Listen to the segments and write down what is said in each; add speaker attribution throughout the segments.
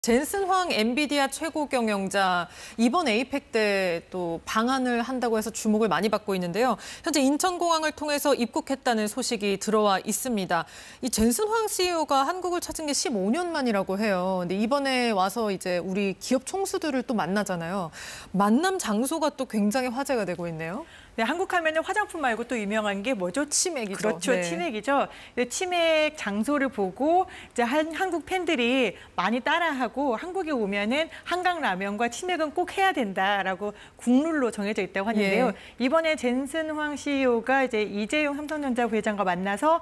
Speaker 1: 젠슨 황 엔비디아 최고 경영자 이번 에이펙 때 또 방한을 한다고 해서 주목을 많이 받고 있는데요. 현재 인천공항을 통해서 입국했다는 소식이 들어와 있습니다. 이 젠슨 황 CEO가 한국을 찾은 게 15년 만이라고 해요. 근데 이번에 와서 이제 우리 기업 총수들을 또 만나잖아요. 만남 장소가 또 굉장히 화제가 되고 있네요.
Speaker 2: 네, 한국 하면은 화장품 말고 또 유명한 게 뭐죠?
Speaker 1: 치맥이죠.
Speaker 2: 그렇죠,
Speaker 1: 네.
Speaker 2: 치맥이죠. 치맥 장소를 보고 이제 한국 팬들이 많이 따라하고 한국에 오면은 한강 라면과 치맥은 꼭 해야 된다라고 국룰로 정해져 있다고 하는데요.
Speaker 1: 예.
Speaker 2: 이번에 젠슨 황 CEO가 이제 이재용 삼성전자 부회장과 만나서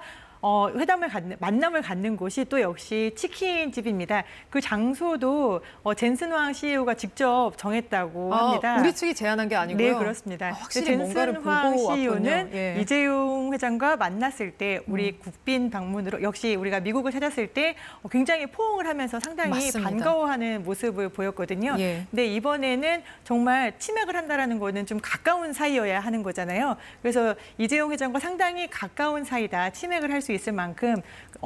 Speaker 2: 만남을 갖는 곳이 또 역시 치킨집입니다. 그 장소도 젠슨 황 CEO가 직접 정했다고 합니다.
Speaker 1: 우리 측이 제안한 게 아니고요?
Speaker 2: 네, 그렇습니다.
Speaker 1: 확실히 뭔가를
Speaker 2: 젠슨 황
Speaker 1: 보고
Speaker 2: CEO는
Speaker 1: 왔군요. 예.
Speaker 2: 이재용 회장과 만났을 때 우리 국빈 방문으로 역시 우리가 미국을 찾았을 때 굉장히 포옹을 하면서 상당히
Speaker 1: 맞습니다.
Speaker 2: 반가워하는 모습을 보였거든요.
Speaker 1: 예.
Speaker 2: 근데 이번에는 정말 치맥을 한다라는 거는 좀 가까운 사이여야 하는 거잖아요. 그래서 이재용 회장과 상당히 가까운 사이다. 치맥을 할 수 있을 만큼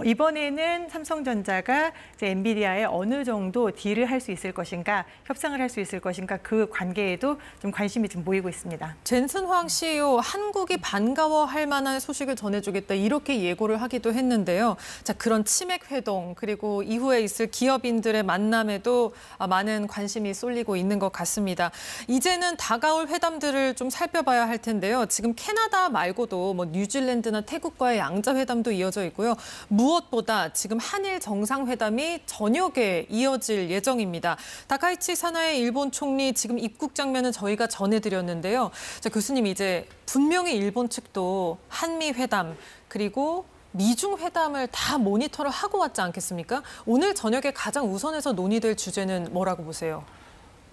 Speaker 2: 이번에는 삼성전자가 이제 엔비디아에 어느 정도 딜을 할 수 있을 것인가, 협상을 할 수 있을 것인가 그 관계에도 좀 관심이 좀 모이고 있습니다.
Speaker 1: 젠슨 황 CEO 한국이 반가워할 만한 소식을 전해주겠다 이렇게 예고를 하기도 했는데요. 자, 그런 치맥 회동 그리고 이후에 있을 기업인들의 만남에도 많은 관심이 쏠리고 있는 것 같습니다. 이제는 다가올 회담들을 좀 살펴봐야 할 텐데요. 지금 캐나다 말고도 뭐 뉴질랜드나 태국과의 양자 회담도 이어져 있고요. 무엇보다 지금 한일 정상회담이 저녁에 이어질 예정입니다. 다카이치 사나이 일본 총리 지금 입국 장면은 저희가 전해드렸는데요. 자, 교수님 이제 분명히 일본 측도 한미 회담 그리고 미중 회담을 다 모니터를 하고 왔지 않겠습니까? 오늘 저녁에 가장 우선해서 논의될 주제는 뭐라고 보세요?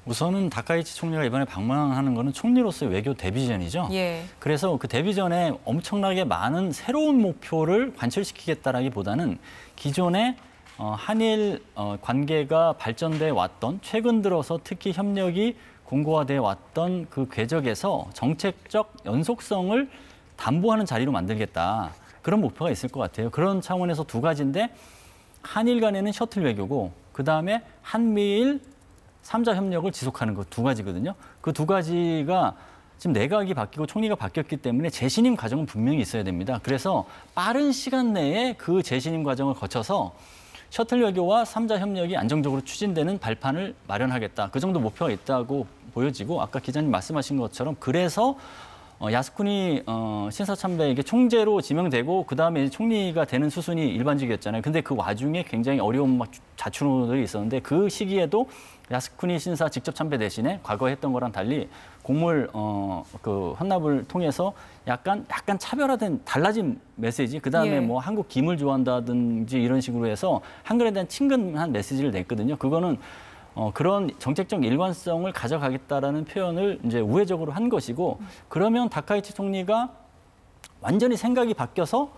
Speaker 3: 우선은 다카이치 총리가 이번에 방문하는 거는 총리로서의 외교 데뷔전이죠.
Speaker 1: 예.
Speaker 3: 그래서 그 데뷔전에 엄청나게 많은 새로운 목표를 관철시키겠다라기보다는 기존의 한일 관계가 발전돼 왔던 최근 들어서 특히 협력이 공고화돼 왔던 그 궤적에서 정책적 연속성을 담보하는 자리로 만들겠다. 그런 목표가 있을 것 같아요. 그런 차원에서 두 가지인데 한일 간에는 셔틀 외교고 그다음에 한미일 3자 협력을 지속하는 것 두 가지거든요. 그 두 가지가 지금 내각이 바뀌고 총리가 바뀌었기 때문에 재신임 과정은 분명히 있어야 됩니다. 그래서 빠른 시간 내에 그 재신임 과정을 거쳐서 셔틀 외교와 3자 협력이 안정적으로 추진되는 발판을 마련하겠다. 그 정도 목표가 있다고 보여지고 아까 기자님 말씀하신 것처럼 그래서 야스쿠니 신사 참배에게 총재로 지명되고 그다음에 총리가 되는 수순이 일반적이었잖아요. 근데 그 와중에 굉장히 어려운 자충우들이 있었는데 그 시기에도 야스쿠니 신사 직접 참배 대신에 과거에 했던 거랑 달리 곡물 그 헌납을 통해서 약간 차별화된 달라진 메시지 그다음에
Speaker 1: 예.
Speaker 3: 뭐 한국 김을 좋아한다든지 이런 식으로 해서 한글에 대한 친근한 메시지를 냈거든요. 그거는 그런 정책적 일관성을 가져가겠다라는 표현을 이제 우회적으로 한 것이고 그러면 다카이치 총리가 완전히 생각이 바뀌어서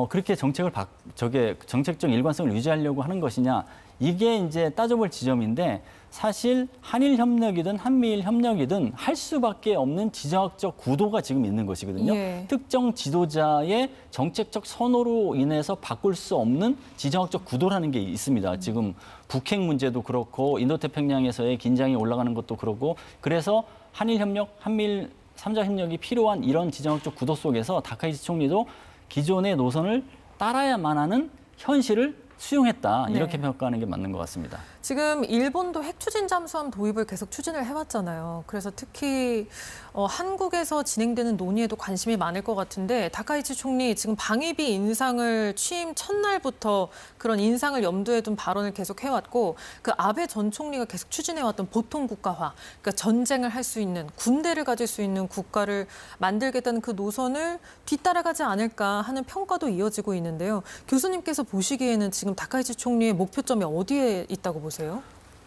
Speaker 3: 그렇게 정책적 일관성을 유지하려고 하는 것이냐 이게 이제 따져볼 지점인데 사실 한일 협력이든 한미일 협력이든 할 수밖에 없는 지정학적 구도가 지금 있는 것이거든요.
Speaker 1: 예.
Speaker 3: 특정 지도자의 정책적 선호로 인해서 바꿀 수 없는 지정학적 구도라는 게 있습니다. 지금 북핵 문제도 그렇고 인도태평양에서의 긴장이 올라가는 것도 그렇고 그래서 한일 협력, 한미일 3자 협력이 필요한 이런 지정학적 구도 속에서 다카이치 총리도 기존의 노선을 따라야만 하는 현실을 수용했다. 이렇게
Speaker 1: 네.
Speaker 3: 평가하는 게 맞는 것 같습니다.
Speaker 1: 지금 일본도 핵 추진 잠수함 도입을 계속 추진을 해왔잖아요. 그래서 특히 한국에서 진행되는 논의에도 관심이 많을 것 같은데 다카이치 총리 지금 방위비 인상을 취임 첫날부터 그런 인상을 염두에 둔 발언을 계속 해왔고 그 아베 전 총리가 계속 추진해왔던 보통 국가화, 그러니까 전쟁을 할 수 있는 군대를 가질 수 있는 국가를 만들겠다는 그 노선을 뒤따라가지 않을까 하는 평가도 이어지고 있는데요. 교수님께서 보시기에는 지금 다카이치 총리의 목표점이 어디에 있다고 보세요?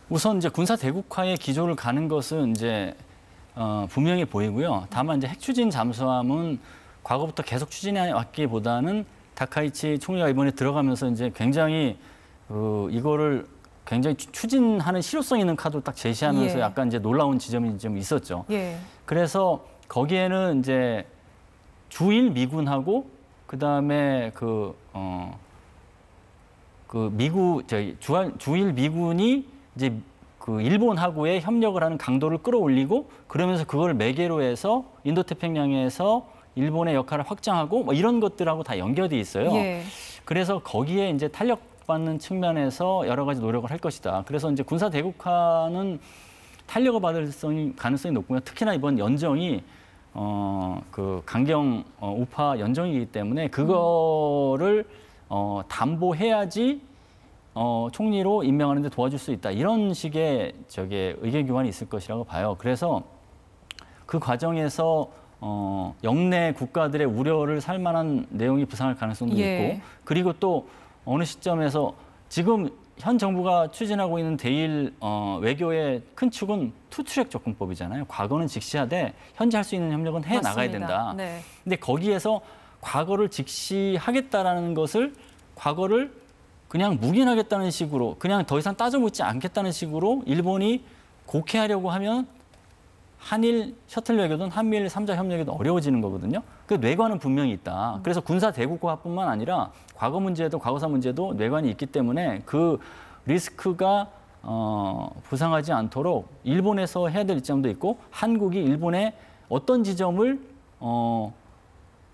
Speaker 3: 우선 이제 군사 대국화의 기조를 가는 것은 이제 분명히 보이고요. 다만 이제 핵 추진 잠수함은 과거부터 계속 추진해 왔기보다는 다카이치 총리가 이번에 들어가면서 이제 굉장히 이거를 굉장히 추진하는 실효성 있는 카드를 딱 제시하면서
Speaker 1: 예.
Speaker 3: 약간 이제 놀라운 지점이 좀 있었죠.
Speaker 1: 예.
Speaker 3: 그래서 거기에는 이제 주일 미군하고 그다음에 주일 미군이 이제 그 일본하고의 협력을 하는 강도를 끌어올리고 그러면서 그걸 매개로 해서 인도태평양에서 일본의 역할을 확장하고 뭐 이런 것들하고 다 연결돼 있어요.
Speaker 1: 예.
Speaker 3: 그래서 거기에 이제 탄력받는 측면에서 여러 가지 노력을 할 것이다. 그래서 이제 군사 대국화는 탄력을 받을 가능성이 높고요. 특히나 이번 연정이 그 강경 우파 연정이기 때문에 그거를 담보해야지 총리로 임명하는 데 도와줄 수 있다. 이런 식의 의견 교환이 있을 것이라고 봐요. 그래서 그 과정에서 영내 국가들의 우려를 살 만한 내용이 부상할 가능성도
Speaker 1: 예.
Speaker 3: 있고 그리고 또 어느 시점에서 지금 현 정부가 추진하고 있는 대일 외교의 큰 축은 투트랙 접근법이잖아요. 과거는 직시하되 현재 할 수 있는 협력은 해 나가야
Speaker 1: 맞습니다.
Speaker 3: 된다.
Speaker 1: 네.
Speaker 3: 근데 거기에서 과거를 직시하겠다라는 것을 과거를 그냥 묵인하겠다는 식으로 그냥 더 이상 따져묻지 않겠다는 식으로 일본이 곡해하려고 하면 한일 셔틀 외교든 한미일 3자 협력에도 어려워지는 거거든요. 그 뇌관은 분명히 있다. 그래서 군사 대국화뿐만 아니라 과거 문제도 과거사 문제도 뇌관이 있기 때문에 그 리스크가 부상하지 않도록 일본에서 해야 될 입장도 있고 한국이 일본의 어떤 지점을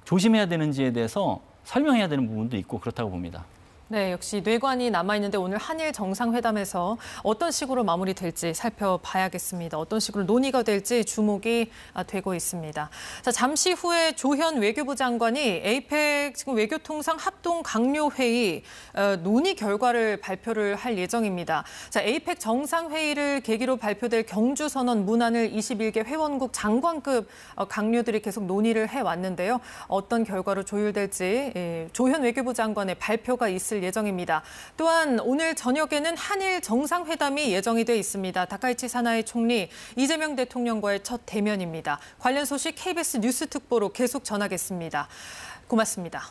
Speaker 3: 조심해야 되는지에 대해서 설명해야 되는 부분도 있고 그렇다고 봅니다.
Speaker 1: 네, 역시 뇌관이 남아있는데 오늘 한일 정상회담에서 어떤 식으로 마무리될지 살펴봐야겠습니다. 어떤 식으로 논의가 될지 주목이 되고 있습니다. 자, 잠시 후에 조현 외교부 장관이 에이펙 지금 외교통상 합동 강요회의 논의 결과를 발표를 할 예정입니다. 자, 에이펙 정상회의를 계기로 발표될 경주선언 문안을 21개 회원국 장관급 강요들이 계속 논의를 해왔는데요. 어떤 결과로 조율될지 조현 외교부 장관의 발표가 있을 예정입니다. 또한 오늘 저녁에는 한일 정상회담이 예정이 돼 있습니다. 다카이치 사나이 총리, 이재명 대통령과의 첫 대면입니다. 관련 소식 KBS 뉴스 특보로 계속 전하겠습니다. 고맙습니다.